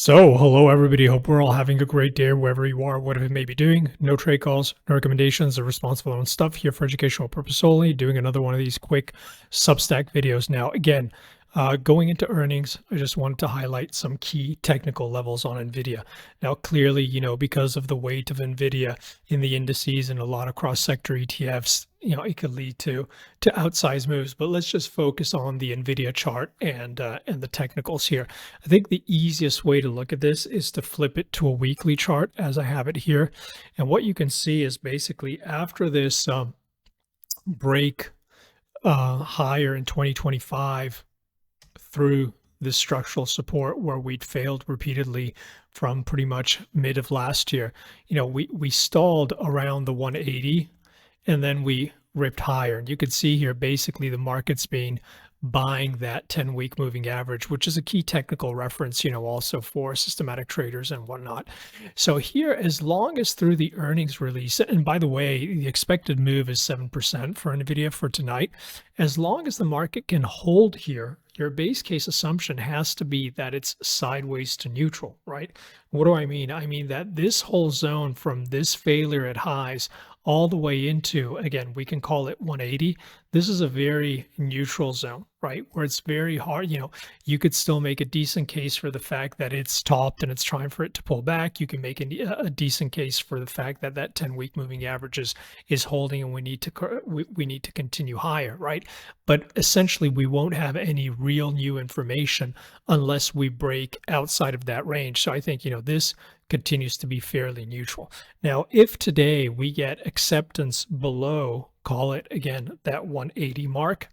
Hello everybody. Hope we're all having a great day wherever you are, whatever you may be doing. No trade calls, no recommendations, or responsible own stuff here for educational purpose only. Doing another one of these quick Substack videos. Now, again, going into earnings, I just wanted to highlight some key technical levels on Nvidia. Now, clearly, because of the weight of Nvidia in the indices and a lot of cross-sector ETFs, it could lead to outsized moves. But let's just focus on the Nvidia chart and the technicals here. I think the easiest way to look at this is to flip it to a weekly chart, as I have it here. And what you can see is basically after this break higher in 2025 through this structural support where we'd failed repeatedly from pretty much mid of last year, we stalled around the 180 and then we ripped higher. And you can see here basically the market's been buying that 10-week moving average, which is a key technical reference, also for systematic traders and whatnot. So here, as long as through the earnings release, and by the way, the expected move is 7% for Nvidia for tonight, as long as the market can hold here, your base case assumption has to be that it's sideways to neutral, right? What do I mean? I mean that this whole zone from this failure at highs all the way into, again, we can call it 180. This is a very neutral zone, right? Where it's very hard, you could still make a decent case for the fact that it's topped and it's trying for it to pull back. You can make a decent case for the fact that that 10-week moving average is holding and we need to continue higher, right? But essentially we won't have any real new information unless we break outside of that range. So I think, this continues to be fairly neutral. Now, if today we get acceptance below, call it again, that 180 mark,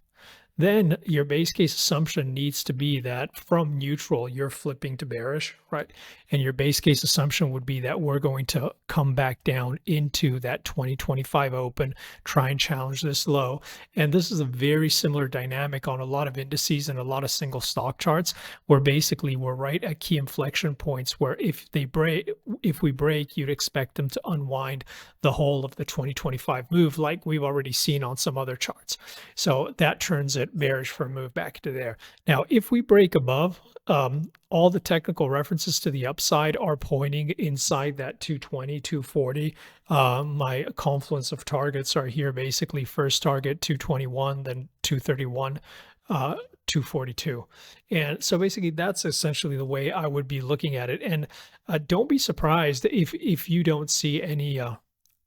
then your base case assumption needs to be that from neutral, you're flipping to bearish, right? And your base case assumption would be that we're going to come back down into that 2025 open, try and challenge this low. And this is a very similar dynamic on a lot of indices and a lot of single stock charts, where basically we're right at key inflection points where if we break, you'd expect them to unwind the whole of the 2025 move, like we've already seen on some other charts. So that turns it bearish for a move back to there. Now, if we break above, all the technical references to the upside are pointing inside that 220, 240. My confluence of targets are here, basically first target 221, then 231, 242. And so basically that's essentially the way I would be looking at it. And don't be surprised if you don't see any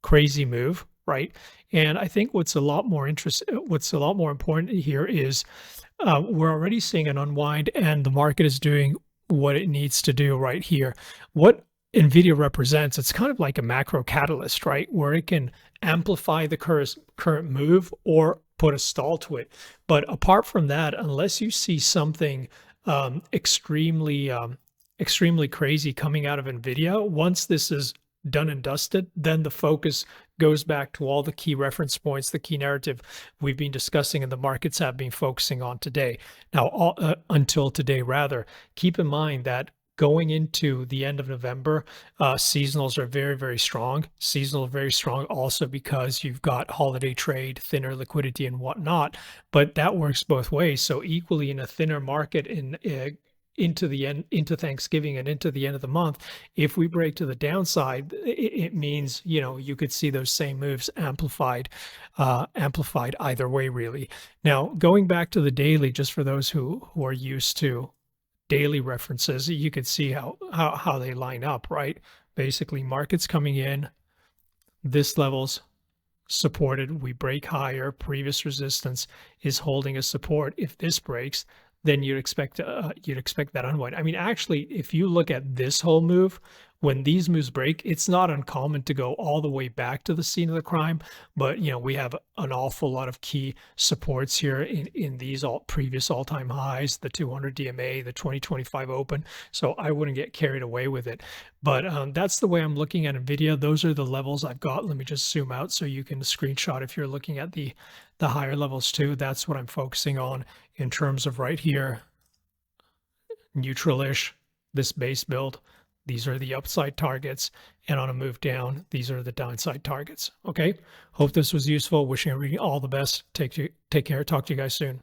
crazy move, right? And I think what's a lot more important here is we're already seeing an unwind and the market is doing what it needs to do right here. What Nvidia represents, it's kind of like a macro catalyst, right? Where it can amplify the current move or put a stall to it. But apart from that, unless you see something extremely crazy coming out of Nvidia, once this is done and dusted, then the focus goes back to all the key reference points, the key narrative we've been discussing and the markets have been focusing on today. Now, until today, rather, keep in mind that going into the end of November, seasonals are very, very strong. Seasonal very strong also because you've got holiday trade, thinner liquidity and whatnot, but that works both ways. So equally in a thinner market into Thanksgiving and into the end of the month, if we break to the downside, it means, you could see those same moves amplified either way, really. Now, going back to the daily, just for those who are used to daily references, you could see how they line up, right? Basically, markets coming in, this level's supported, we break higher, previous resistance is holding as support. If this breaks, then you'd expect that unwind. I mean, actually, if you look at this whole move, when these moves break, it's not uncommon to go all the way back to the scene of the crime. But we have an awful lot of key supports here in these previous all-time highs, the 200 DMA, the 2025 open. So I wouldn't get carried away with it. But that's the way I'm looking at Nvidia. Those are the levels I've got. Let me just zoom out so you can screenshot if you're looking at the higher levels too. That's what I'm focusing on in terms of right here, neutral-ish, this base build. These are the upside targets, and on a move down, these are the downside targets. Okay, hope this was useful. Wishing everybody all the best. Take care. Talk to you guys soon.